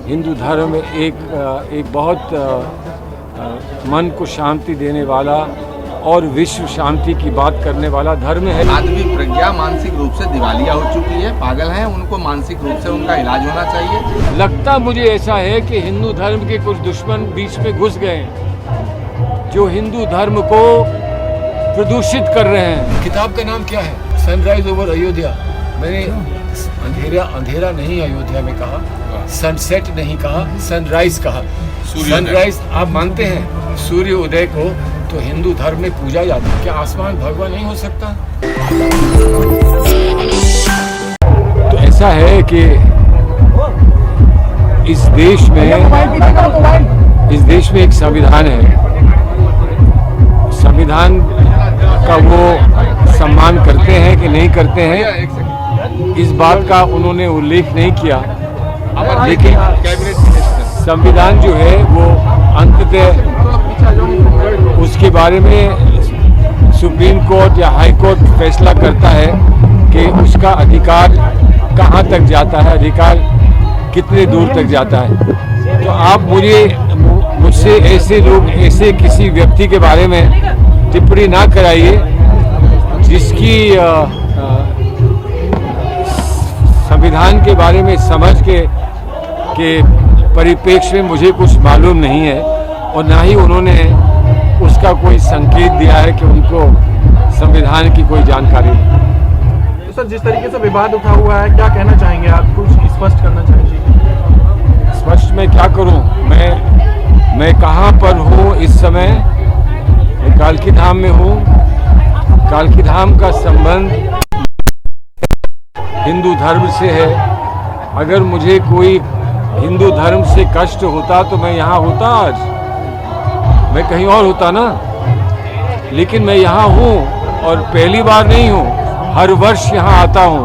हिंदू धर्म एक बहुत मन को शांति देने वाला और विश्व शांति की बात करने वाला धर्म है। आदमी प्रज्ञा मानसिक रूप से दिवालिया हो चुकी है, पागल है, उनको मानसिक रूप से उनका इलाज होना चाहिए। लगता मुझे ऐसा है कि हिंदू धर्म के कुछ दुश्मन बीच में घुस गए हैं जो हिंदू धर्म को प्रदूषित कर रहे हैं। किताब का नाम क्या है? Sunrise over Ayodhya. मैंने अंधेरा नहीं अयोध्या में कहा, सनसेट नहीं कहा, सनराइज कहा। सनराइज आप मानते हैं सूर्य उदय को तो हिंदू धर्म में पूजा जाता है। क्या आसमान भगवान नहीं हो सकता? तो ऐसा है कि इस देश में एक संविधान है। संविधान का वो सम्मान करते हैं कि नहीं करते हैं, इस बात का उन्होंने उल्लेख नहीं किया। लेकिन संविधान जो है वो अंततः उसके बारे में सुप्रीम कोर्ट या हाई कोर्ट फैसला करता है कि उसका अधिकार कहाँ तक जाता है, अधिकार कितने दूर तक जाता है। तो आप मुझसे ऐसे किसी व्यक्ति के बारे में टिप्पणी ना कराइए जिसकी संविधान के बारे में समझ के परिप्रेक्ष्य में मुझे कुछ मालूम नहीं है और ना ही उन्होंने उसका कोई संकेत दिया है कि उनको संविधान की कोई जानकारी है। तो सर, जिस तरीके से विवाद उठा हुआ है, क्या कहना चाहेंगे आप? कुछ स्पष्ट करना चाहेंगे? स्पष्ट मैं क्या करूं? मैं कहां पर हूं इस समय? मैं कालकी धाम में हूं। कालकी धाम का संबंध हिंदू धर्म से है। अगर मुझे कोई हिंदू धर्म से कष्ट होता तो मैं यहाँ होता, आज मैं कहीं और होता ना। लेकिन मैं यहाँ हूँ और पहली बार नहीं हूँ, हर वर्ष यहाँ आता हूँ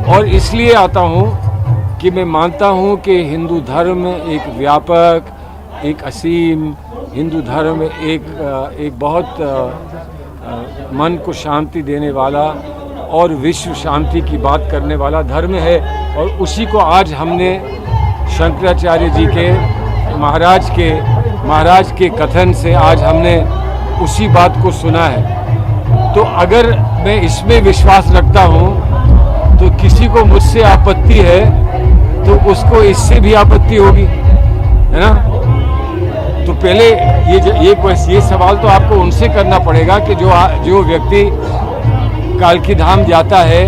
और इसलिए आता हूँ कि मैं मानता हूँ कि हिंदू धर्म एक व्यापक, एक असीम, हिंदू धर्म एक बहुत मन को शांति देने वाला और विश्व शांति की बात करने वाला धर्म है। और उसी को आज हमने शंकराचार्य जी के महाराज के कथन से आज हमने उसी बात को सुना है। तो अगर मैं इसमें विश्वास रखता हूँ तो किसी को मुझसे आपत्ति है तो उसको इससे भी आपत्ति होगी, है ना। तो पहले ये सवाल तो आपको उनसे करना पड़ेगा कि जो व्यक्ति कालकी धाम जाता है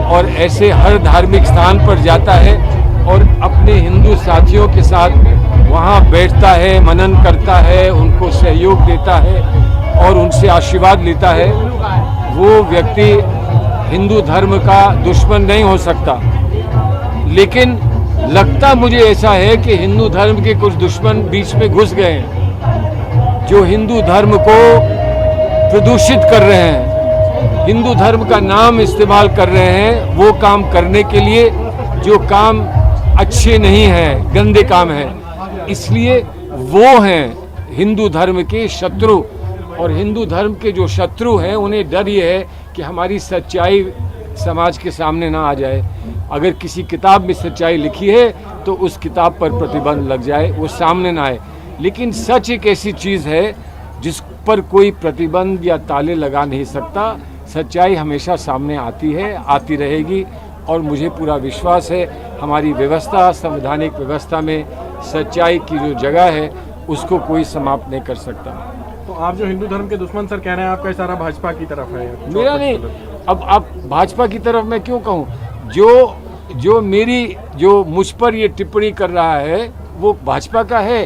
और ऐसे हर धार्मिक स्थान पर जाता है और अपने हिंदू साथियों के साथ वहाँ बैठता है, मनन करता है, उनको सहयोग देता है और उनसे आशीर्वाद लेता है, वो व्यक्ति हिंदू धर्म का दुश्मन नहीं हो सकता। लेकिन लगता मुझे ऐसा है कि हिंदू धर्म के कुछ दुश्मन बीच में घुस गए हैं जो हिंदू धर्म को प्रदूषित कर रहे हैं, हिंदू धर्म का नाम इस्तेमाल कर रहे हैं वो काम करने के लिए जो काम अच्छे नहीं हैं, गंदे काम हैं। इसलिए वो हैं हिंदू धर्म के शत्रु। और हिंदू धर्म के जो शत्रु हैं उन्हें डर ये है कि हमारी सच्चाई समाज के सामने ना आ जाए। अगर किसी किताब में सच्चाई लिखी है तो उस किताब पर प्रतिबंध लग जाए, वो सामने ना आए। लेकिन सच एक ऐसी चीज़ है जिस पर कोई प्रतिबंध या ताले लगा नहीं सकता। सच्चाई हमेशा सामने आती है, आती रहेगी और मुझे पूरा विश्वास है हमारी व्यवस्था, संवैधानिक व्यवस्था में सच्चाई की जो जगह है उसको कोई समाप्त नहीं कर सकता। तो आप जो हिंदू धर्म के दुश्मन सर कह रहे हैं, आपका इशारा भाजपा की तरफ है? मेरा नहीं। अब आप भाजपा की तरफ मैं क्यों कहूँ? जो मुझ पर ये टिप्पणी कर रहा है वो भाजपा का है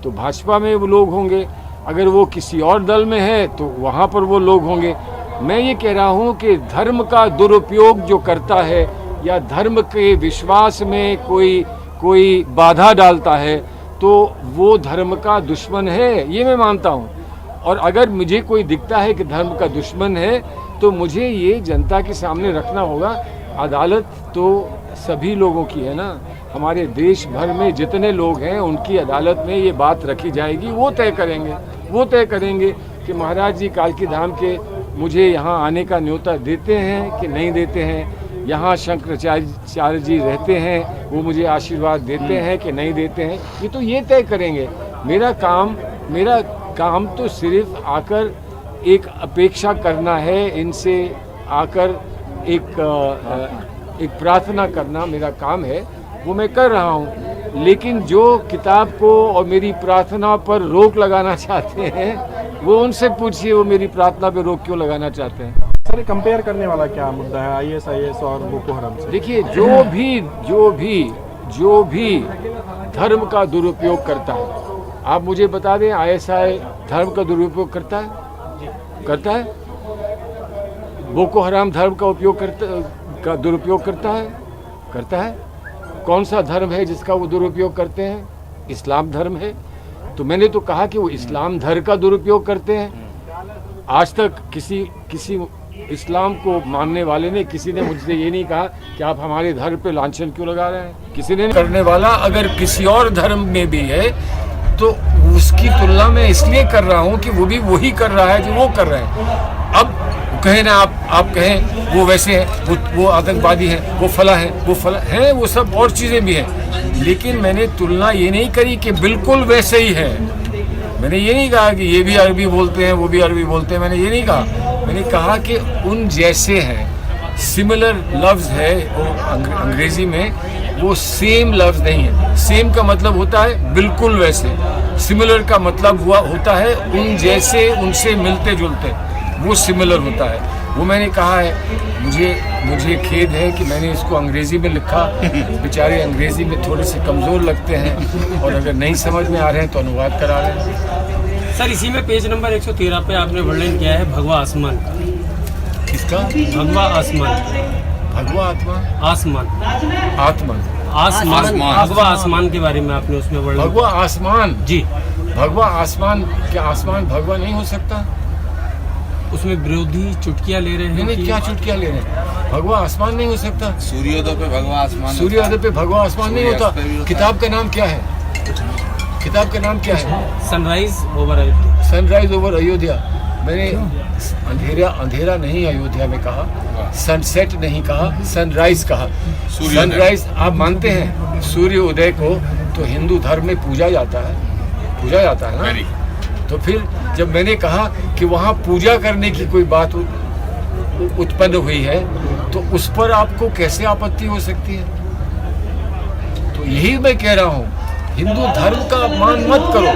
तो भाजपा में वो लोग होंगे, अगर वो किसी और दल में है तो वहाँ पर वो लोग होंगे। मैं ये कह रहा हूँ कि धर्म का दुरुपयोग जो करता है या धर्म के विश्वास में कोई बाधा डालता है तो वो धर्म का दुश्मन है, ये मैं मानता हूँ। और अगर मुझे कोई दिखता है कि धर्म का दुश्मन है तो मुझे ये जनता के सामने रखना होगा। अदालत तो सभी लोगों की है ना, हमारे देश भर में जितने लोग हैं उनकी अदालत में ये बात रखी जाएगी। वो तय करेंगे कि महाराज जी कालकी धाम के मुझे यहाँ आने का न्योता देते हैं कि नहीं देते हैं। यहाँ शंकराचार्य जी रहते हैं, वो मुझे आशीर्वाद देते हैं कि नहीं देते हैं, ये तो ये तय करेंगे। मेरा काम तो सिर्फ आकर एक अपेक्षा करना है, इनसे आकर एक प्रार्थना करना मेरा काम है, वो मैं कर रहा हूँ। लेकिन जो किताब को और मेरी प्रार्थना पर रोक लगाना चाहते हैं, वो उनसे पूछिए वो मेरी प्रार्थना पर रोक क्यों लगाना चाहते हैं। सर, कंपेयर करने वाला क्या मुद्दा है ISIS और बोको हराम से? देखिए, जो भी धर्म का दुरुपयोग करता है, आप मुझे बता दें, ISI धर्म का दुरुपयोग करता है? बोको हराम धर्म का दुरुपयोग करता है? कौन सा धर्म है जिसका वो दुरुपयोग करते हैं? इस्लाम धर्म है। तो मैंने तो कहा कि वो इस्लाम धर्म का दुरुपयोग करते हैं। आज तक किसी इस्लाम को मानने वाले ने, किसी ने मुझसे ये नहीं कहा कि आप हमारे धर्म पे लांछन क्यों लगा रहे हैं। किसी ने करने वाला अगर किसी और धर्म में भी है तो उसकी तुलना मैं इसलिए कर रहा हूँ कि वो भी वही कर रहा है जो वो कर रहे हैं। अब कहें ना, आप कहें वो वैसे हैं, वो आतंकवादी हैं, वो फला है, वो सब और चीज़ें भी हैं, लेकिन मैंने तुलना ये नहीं करी कि बिल्कुल वैसे ही है। मैंने ये नहीं कहा कि ये भी अरबी बोलते हैं, वो भी अरबी बोलते हैं, मैंने ये नहीं कहा। मैंने कहा कि उन जैसे हैं, सिमिलर लफ्ज़ है वो अंग्रेज़ी में, वो सेम लफ्ज़ नहीं है। सेम का मतलब होता है बिल्कुल वैसे, सिमिलर का मतलब होता है उन जैसे, उनसे मिलते जुलते, वो सिमिलर होता है। वो मैंने कहा है। मुझे खेद है कि मैंने इसको अंग्रेज़ी में लिखा। बेचारे अंग्रेज़ी में थोड़े से कमज़ोर लगते हैं और अगर नहीं समझ में आ रहे हैं तो अनुवाद करा रहे हैं। सर, इसी में पेज नंबर 113 पे आपने वर्णन किया है भगवा आसमान। किसका? भगवा आसमान। भगवा आसमान। भगवा आसमान के बारे में आपने उसमें वर्णन। भगवा आसमान जी। भगवा आसमान, क्या आसमान भगवा नहीं हो सकता? उसमें विरोधी चुटकियां ले रहे हैं। नहीं, क्या चुटकियां ले रहे हैं? भगवा आसमान नहीं हो सकता। सूर्योदय पे भगवा आसमान, सूर्योदय पे भगवा आसमान नहीं होता। किताब का नाम क्या है? Sunrise over Ayodhya. Sunrise over Ayodhya. मैंने अंधेरा नहीं अयोध्या में कहा, सनसेट नहीं कहा, सनराइज कहा। सनराइज आप मानते हैं सूर्य उदय को तो हिंदू धर्म में पूजा जाता है ना। तो फिर जब मैंने कहा कि वहाँ पूजा करने की कोई बात उत्पन्न हुई है तो उस पर आपको कैसे आपत्ति हो सकती है? तो यही मैं कह रहा हूँ, हिंदू धर्म का अपमान मत करो।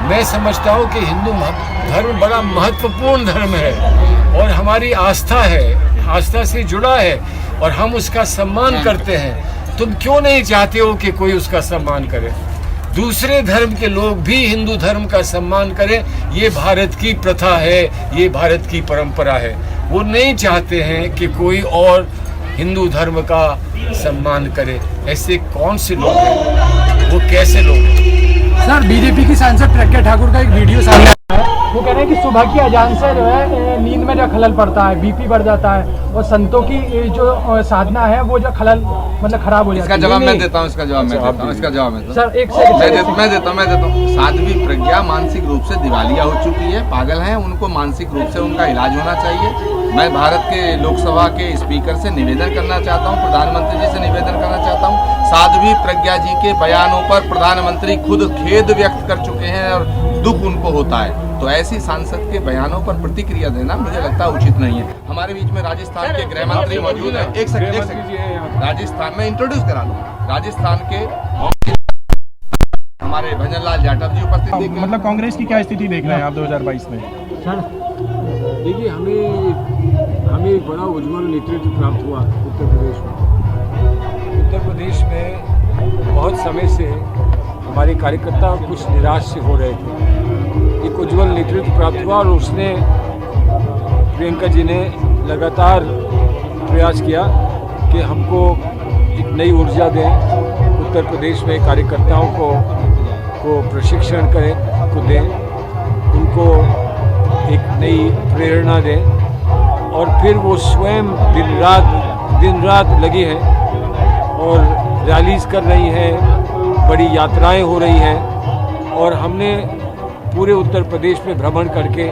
मैं समझता हूँ कि हिंदू धर्म बड़ा महत्वपूर्ण धर्म है और हमारी आस्था है, आस्था से जुड़ा है और हम उसका सम्मान करते हैं। तुम क्यों नहीं चाहते हो कि कोई उसका सम्मान करे? दूसरे धर्म के लोग भी हिंदू धर्म का सम्मान करें। ये भारत की प्रथा है, ये भारत की परंपरा है। वो नहीं चाहते हैं कि कोई और हिंदू धर्म का सम्मान करे। ऐसे कौन से लोग हैं? वो कैसे लोग हैं? सर, बीजेपी की सांसद प्रज्ञा ठाकुर का एक वीडियो सामने आया है। वो कह रहे हैं कि सुबह की अजान से जो है नींद में जो खलल पड़ता है, BP बढ़ जाता है और संतों की जो साधना है वो जो खलल मतलब खराब हो जाती है। इसका जवाब मैं देता हूँ। सर, एक सेकंड मैं देता हूँ। साध्वी प्रज्ञा मानसिक रूप से दिवालिया हो चुकी है, पागल हैं, उनको मानसिक रूप से उनका इलाज होना चाहिए। मैं भारत के लोकसभा के स्पीकर से निवेदन करना चाहता हूँ, प्रधानमंत्री जी से निवेदन करना चाहता हूँ, साध्वी प्रज्ञा जी के बयानों पर प्रधानमंत्री खुद खेद व्यक्त कर चुके हैं और दुख उनको होता है। तो ऐसी सांसद के बयानों पर प्रतिक्रिया देना मुझे लगता है उचित नहीं है। हमारे बीच में राजस्थान के गृह मंत्री मौजूद हैं। एक सेकंड, राजस्थान में इंट्रोड्यूस करा दूँ। राजस्थान के हमारे भजनलाल जाटव जी उपस्थित हैं। मतलब कांग्रेस की क्या स्थिति देख रहे हैं आप 2022 में? देखिए, हमें बड़ा उज्ज्वल नेतृत्व प्राप्त हुआ उत्तर प्रदेश में। उत्तर प्रदेश में बहुत समय से हमारे कार्यकर्ता कुछ निराश से हो रहे थे। एक उज्ज्वल नेतृत्व प्राप्त हुआ और उसने प्रियंका जी ने लगातार प्रयास किया कि हमको एक नई ऊर्जा दें, उत्तर प्रदेश में कार्यकर्ताओं को प्रशिक्षण दें, उनको एक नई प्रेरणा दें और फिर वो स्वयं दिन रात लगी हैं और रैलीज कर रही हैं, बड़ी यात्राएं हो रही हैं और हमने पूरे उत्तर प्रदेश में भ्रमण करके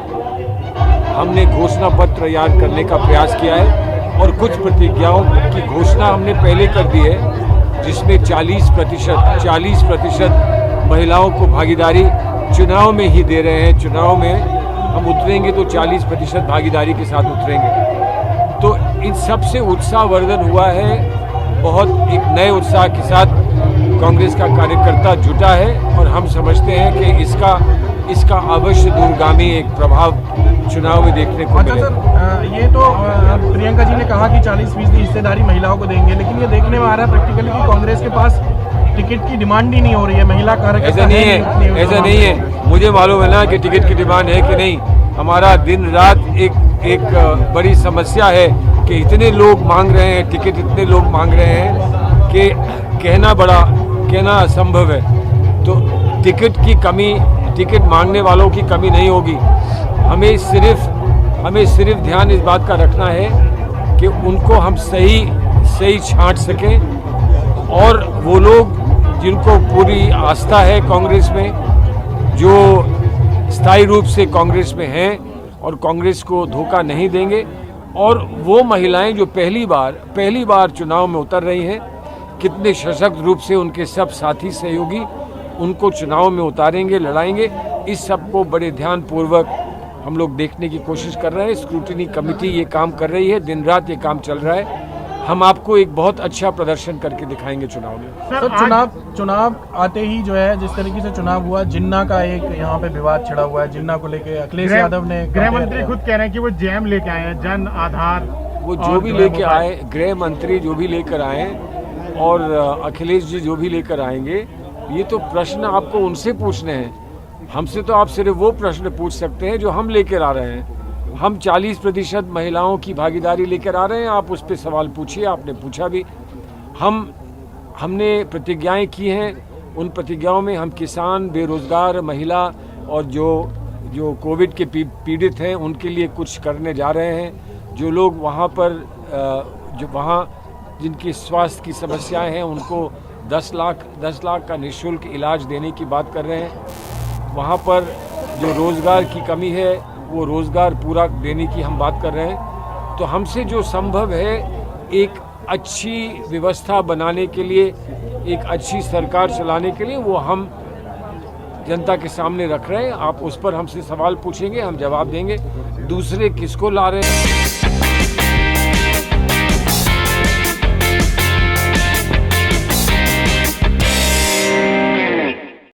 हमने घोषणा पत्र तैयार करने का प्रयास किया है और कुछ प्रतिज्ञाओं की घोषणा हमने पहले कर दी है, जिसमें 40% महिलाओं को भागीदारी चुनाव में ही दे रहे हैं। चुनाव में हम उतरेंगे तो 40% भागीदारी के साथ उतरेंगे। तो इन सब से उत्साहवर्धन हुआ है, बहुत एक नए उत्साह के साथ कांग्रेस का कार्यकर्ता जुटा है और हम समझते हैं कि इसका अवश्य दूरगामी एक प्रभाव चुनाव में देखने को मिलेगा। सर, ये तो प्रियंका जी ने कहा कि 40% हिस्सेदारी महिलाओं को देंगे, लेकिन ये देखने में आ रहा है प्रैक्टिकली कि कांग्रेस के पास टिकट की डिमांड ही नहीं हो रही है। महिला कार्यकर्ता ऐसा नहीं है। मुझे मालूम है ना कि टिकट की डिमांड है कि नहीं। हमारा दिन रात एक बड़ी समस्या है कि इतने लोग मांग रहे हैं टिकट, इतने लोग मांग रहे हैं कि कहना असंभव है। तो टिकट की कमी, टिकट मांगने वालों की कमी नहीं होगी। हमें सिर्फ ध्यान इस बात का रखना है कि उनको हम सही छांट सकें, और वो लोग जिनको पूरी आस्था है कांग्रेस में, जो स्थायी रूप से कांग्रेस में हैं और कांग्रेस को धोखा नहीं देंगे, और वो महिलाएं जो पहली बार चुनाव में उतर रही हैं, कितने सशक्त रूप से उनके सब साथी सहयोगी उनको चुनाव में उतारेंगे, लड़ाएंगे। इस सब को बड़े ध्यानपूर्वक हम लोग देखने की कोशिश कर रहे हैं। स्क्रूटिनी कमेटी ये काम कर रही है, दिन रात ये काम चल रहा है। हम आपको एक बहुत अच्छा प्रदर्शन करके दिखाएंगे चुनाव में। सर, चुनाव आते ही जो है, जिस तरीके से चुनाव हुआ, जिन्ना का एक यहाँ पे विवाद छिड़ा हुआ है। जिन्ना को लेके अखिलेश यादव ने, गृह मंत्री खुद कह रहे हैं कि वो जैम लेके आए हैं, जन आधार। वो जो भी लेके आए, गृह मंत्री जो भी लेकर आए और अखिलेश जी जो भी लेकर आएंगे, ये तो प्रश्न आपको उनसे पूछने हैं। हमसे तो आप सिर्फ वो प्रश्न पूछ सकते हैं जो हम लेकर आ रहे हैं। हम 40% महिलाओं की भागीदारी लेकर आ रहे हैं। आप उस पर सवाल पूछिए, आपने पूछा भी। हमने प्रतिज्ञाएं की हैं, उन प्रतिज्ञाओं में हम किसान, बेरोजगार, महिला और जो कोविड के पीड़ित हैं उनके लिए कुछ करने जा रहे हैं। जो लोग वहाँ पर जिनकी स्वास्थ्य की समस्याएं हैं उनको 10 लाख का निःशुल्क इलाज देने की बात कर रहे हैं। वहाँ पर जो रोज़गार की कमी है वो रोज़गार पूरा देने की हम बात कर रहे हैं। तो हमसे जो संभव है, एक अच्छी व्यवस्था बनाने के लिए, एक अच्छी सरकार चलाने के लिए, वो हम जनता के सामने रख रहे हैं। आप उस पर हमसे सवाल पूछेंगे, हम जवाब देंगे। दूसरे किसको ला रहे हैं?